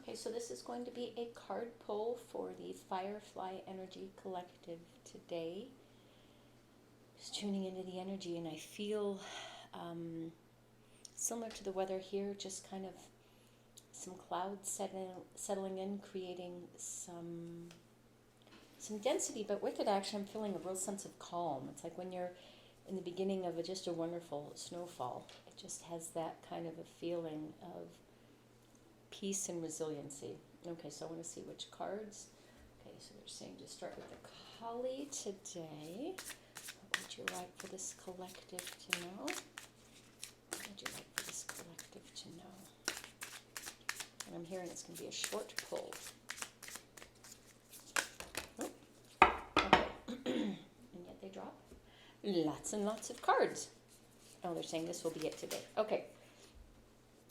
Okay, so this is going to be a card pull for the Firefly Energy Collective today. Just tuning into the energy, and I feel similar to the weather here, just kind of some clouds settling in, creating some density, but with it actually I'm feeling a real sense of calm. It's like when you're in the beginning of just a wonderful snowfall. It just has that kind of a feeling of peace and resiliency. Okay, so I want to see which cards. Okay, so they're saying to start with the Kali today. What would you like for this collective to know? What would you like for this collective to know? And I'm hearing it's going to be a short pull. Oh, okay. And yet they drop lots and lots of cards. Oh, they're saying this will be it today. Okay.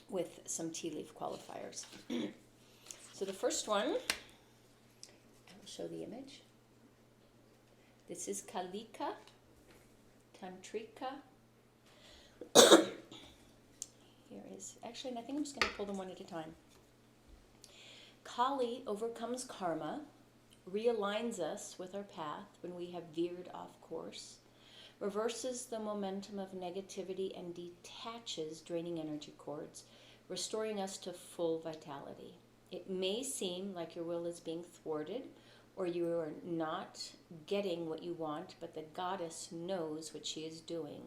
With some tea leaf qualifiers. So the first one, I will show the image. This is Kalika, Tantrika. Here is, actually, I think I'm just going to pull them one at a time. Kali overcomes karma, realigns us with our path when we have veered off course, reverses the momentum of negativity and detaches draining energy cords, restoring us to full vitality. It may seem like your will is being thwarted or you are not getting what you want, but the goddess knows what she is doing.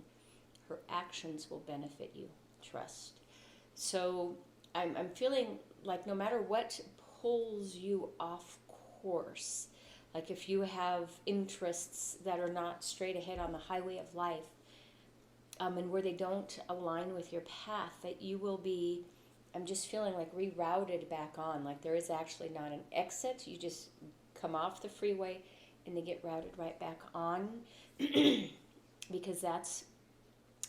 Her actions will benefit you. Trust. So I'm feeling like no matter what pulls you off course, like if you have interests that are not straight ahead on the highway of life, and where they don't align with your path, that you will be, I'm just feeling like rerouted back on. Like there is actually not an exit. You just come off the freeway and they get routed right back on because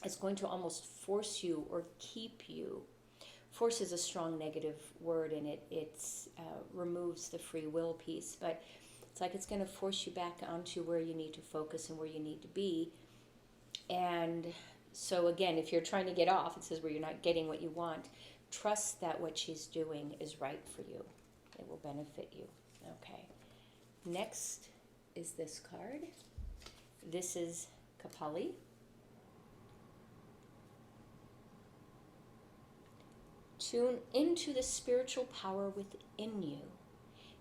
it's going to almost force you or keep you. Force is a strong negative word, and it removes the free will piece, but it's like it's going to force you back onto where you need to focus and where you need to be. And so again, if you're trying to get off, it says where you're not getting what you want, trust that what she's doing is right for you. It will benefit you. Okay. Next is this card. This is Kapali. Tune into the spiritual power within you.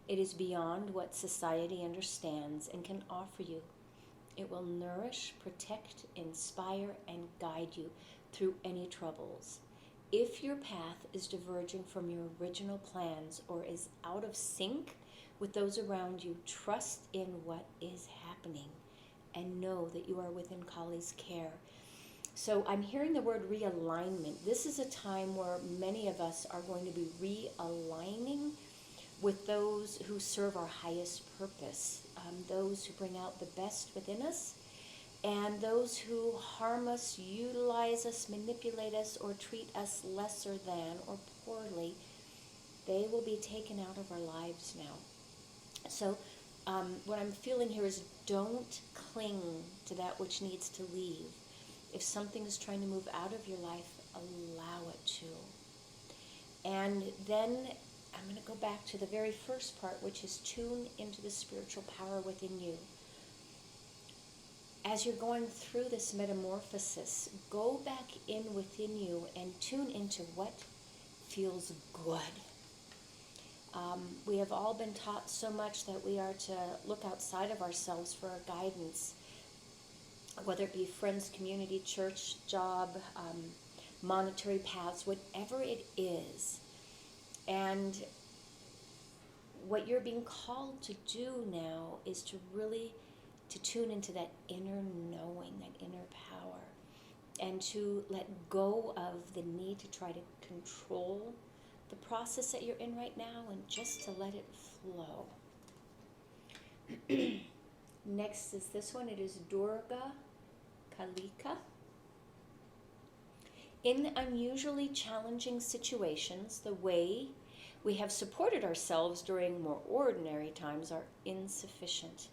It is beyond what society understands and can offer you. It will nourish, protect, inspire, and guide you through any troubles. If your path is diverging from your original plans or is out of sync with those around you, trust in what is happening and know that you are within Kali's care. So I'm hearing the word realignment. This is a time where many of us are going to be realigning with those who serve our highest purpose, those who bring out the best within us, and those who harm us, utilize us, manipulate us, or treat us lesser than or poorly, they will be taken out of our lives now. So what I'm feeling here is don't cling to that which needs to leave. If something is trying to move out of your life, allow it to. And then I'm going to go back to the very first part, which is tune into the spiritual power within you. As you're going through this metamorphosis, go back in within you and tune into what feels good. We have all been taught so much that we are to look outside of ourselves for our guidance, whether it be friends, community, church, job, monetary paths, whatever it is. And what you're being called to do now is to really tune into that inner knowing, that inner power, and to let go of the need to try to control the process that you're in right now and just to let it flow. Next is this one. It is Durga Kalika. In unusually challenging situations, the way we have supported ourselves during more ordinary times are insufficient.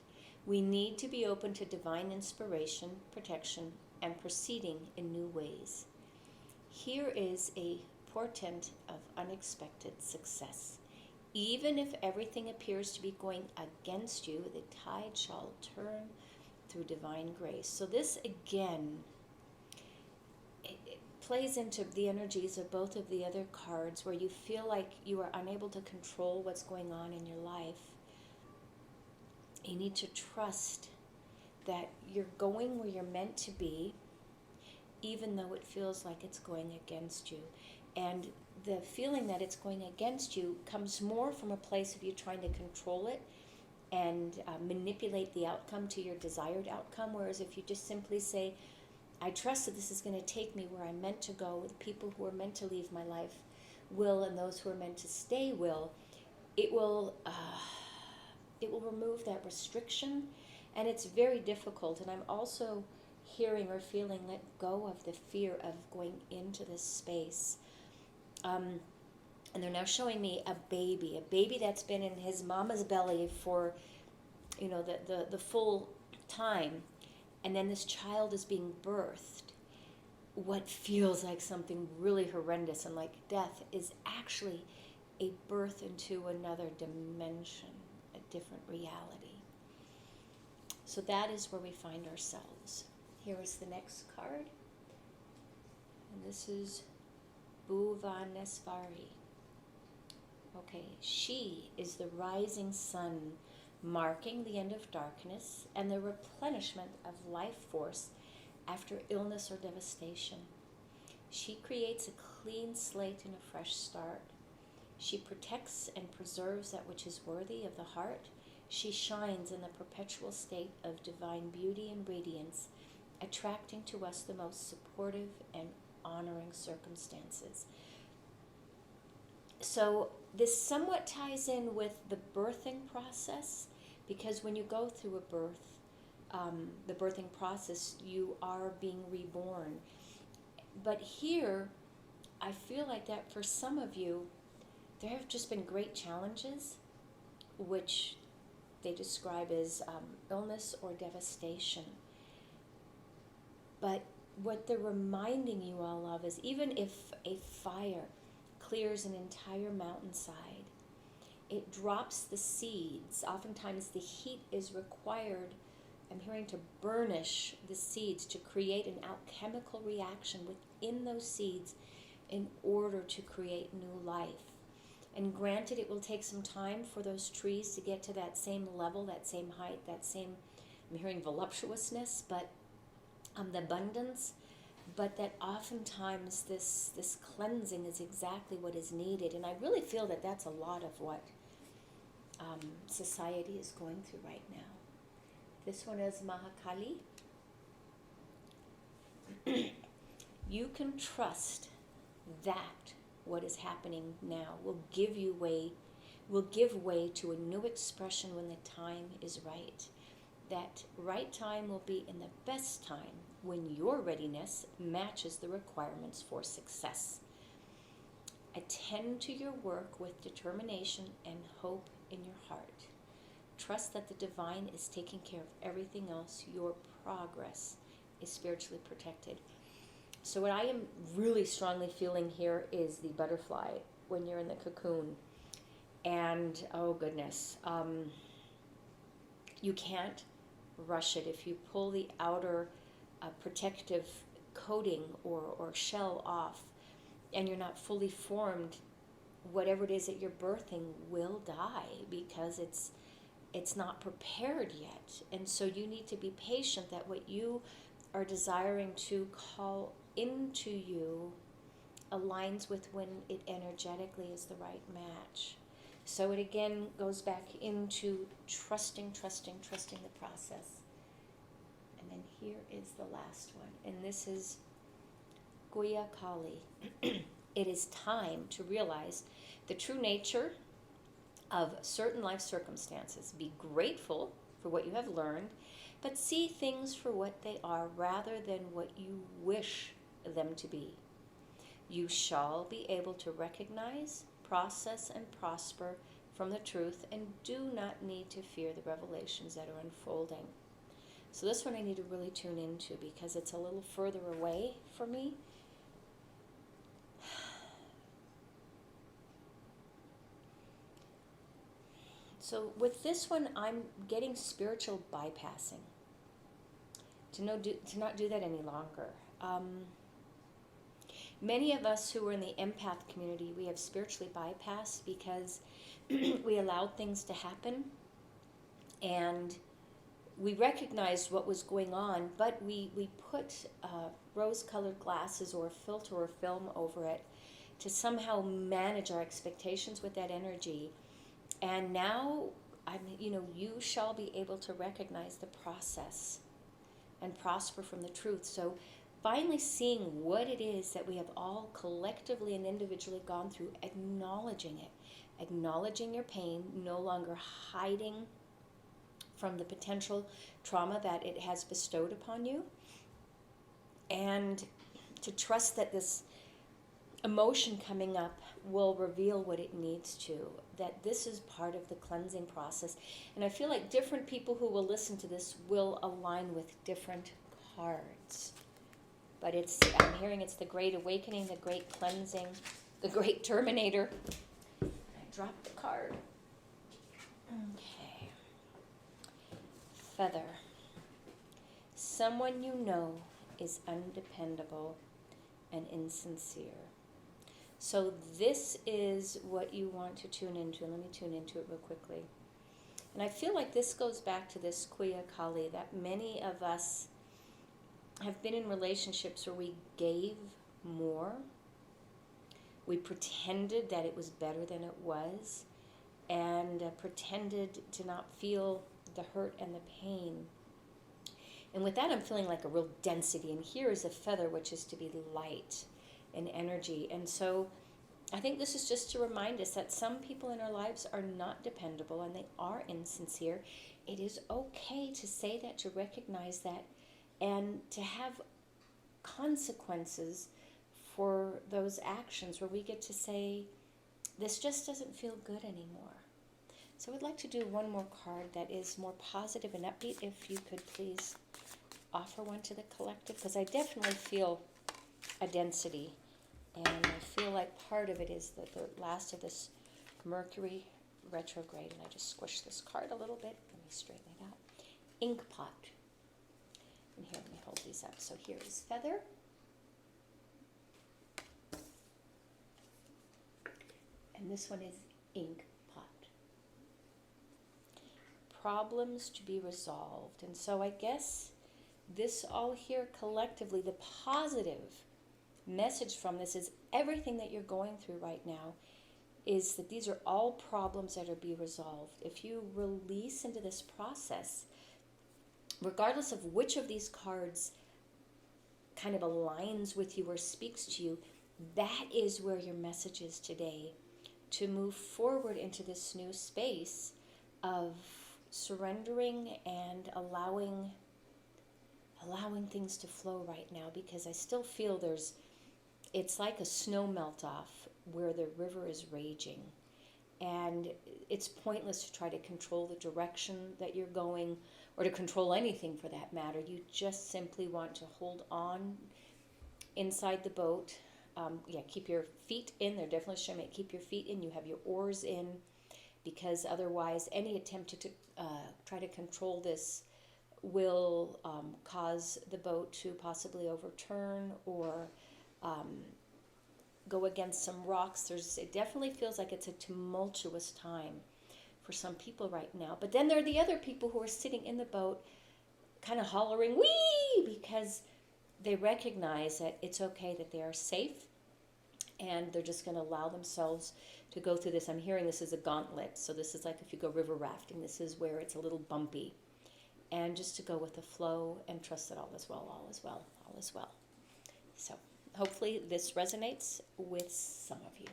We need to be open to divine inspiration, protection, and proceeding in new ways. Here is a portent of unexpected success. Even if everything appears to be going against you, the tide shall turn through divine grace. So this, again, it plays into the energies of both of the other cards, where you feel like you are unable to control what's going on in your life. You need to trust that you're going where you're meant to be, even though it feels like it's going against you. And the feeling that it's going against you comes more from a place of you trying to control it and manipulate the outcome to your desired outcome. Whereas if you just simply say, I trust that this is going to take me where I'm meant to go, the people who are meant to leave my life will, and those who are meant to stay will, it will remove that restriction. And it's very difficult. And I'm also hearing or feeling, let go of the fear of going into this space. And they're now showing me a baby that's been in his mama's belly for, the full time. And then this child is being birthed. What feels like something really horrendous and like death is actually a birth into another dimension, a different reality. So that is where we find ourselves. Here is the next card. And this is Bhuvaneswari. Okay, she is the rising sun, marking the end of darkness and the replenishment of life force after illness or devastation. She creates a clean slate and a fresh start. She protects and preserves that which is worthy of the heart. She shines in the perpetual state of divine beauty and radiance, attracting to us the most supportive and honoring circumstances. So this somewhat ties in with the birthing process, because when you go through a birth, the birthing process, you are being reborn. But here, I feel like that for some of you, there have just been great challenges, which they describe as illness or devastation. But what they're reminding you all of is, even if a fire clears an entire mountainside, it drops the seeds. Oftentimes the heat is required, I'm hearing, to burnish the seeds, to create an alchemical reaction within those seeds in order to create new life. And granted, it will take some time for those trees to get to that same level, that same height, that same, I'm hearing voluptuousness, but the abundance, but that oftentimes this cleansing is exactly what is needed. And I really feel that that's a lot of what society is going through right now. This one is Mahakali. You can trust that what is happening now will give way to a new expression when the time is right. That right time will be in the best time, when your readiness matches the requirements for success. Attend to your work with determination and hope in your heart. Trust that the divine is taking care of everything else. Your progress is spiritually protected. So what I am really strongly feeling here is the butterfly when you're in the cocoon. And, oh goodness, you can't rush it. If you pull the outer protective coating or shell off and you're not fully formed, whatever it is that you're birthing will die, because it's not prepared yet. And so you need to be patient that what you are desiring to call into you aligns with when it energetically is the right match. So it again goes back into trusting the process. And then here is the last one, and this is Guya Kali. It is time to realize the true nature of certain life circumstances. Be grateful for what you have learned, but see things for what they are rather than what you wish them to be. You shall be able to recognize, process, and prosper from the truth, and do not need to fear the revelations that are unfolding. So this one I need to really tune into, because it's a little further away for me. So with this one, I'm getting spiritual bypassing. To not do that any longer. Many of us who are in the empath community, we have spiritually bypassed because we allowed things to happen, and we recognized what was going on, but we put rose-colored glasses or a filter or film over it to somehow manage our expectations with that energy. And now, you shall be able to recognize the process and prosper from the truth. So finally seeing what it is that we have all collectively and individually gone through, acknowledging it, acknowledging your pain, no longer hiding from the potential trauma that it has bestowed upon you, and to trust that this emotion coming up will reveal what it needs to, that this is part of the cleansing process. And I feel like different people who will listen to this will align with different cards. But I'm hearing it's the Great Awakening, the Great Cleansing, the Great Terminator. I dropped the card. Okay. Feather. Someone you know is undependable and insincere. So this is what you want to tune into. Let me tune into it real quickly. And I feel like this goes back to this Kuya Kali, that many of us have been in relationships where we gave more. We pretended that it was better than it was, and pretended to not feel the hurt and the pain. And with that, I'm feeling like a real density. And here is a feather, which is to be light and energy. And so I think this is just to remind us that some people in our lives are not dependable and they are insincere. It is okay to say that, to recognize that, and to have consequences for those actions where we get to say, this just doesn't feel good anymore. So I'd like to do one more card that is more positive and upbeat. If you could please offer one to the collective, because I definitely feel a density. And I feel like part of it is the last of this Mercury retrograde. And I just squished this card a little bit. Let me straighten it out. Ink pot. And here, let me hold these up. So here is feather. And this one is ink pot. Problems to be resolved. And so I guess this all here collectively, the positive message from this is everything that you're going through right now is that these are all problems that are be resolved. If you release into this process, regardless of which of these cards kind of aligns with you or speaks to you, that is where your message is today, to move forward into this new space of surrendering and allowing things to flow right now, because I still feel it's like a snow melt off where the river is raging, and it's pointless to try to control the direction that you're going, or to control anything for that matter. You just simply want to hold on inside the boat. Keep your feet in. They're definitely showing it. Keep your feet in. You have your oars in, because otherwise any attempt to try to control this will cause the boat to possibly overturn or go against some rocks. It definitely feels like it's a tumultuous time for some people right now. But then there are the other people who are sitting in the boat kind of hollering, wee, because they recognize that it's okay, that they are safe, and they're just going to allow themselves to go through this. I'm hearing this is a gauntlet. So this is like if you go river rafting, this is where it's a little bumpy. And just to go with the flow and trust that all is well, all is well, all is well. So hopefully this resonates with some of you.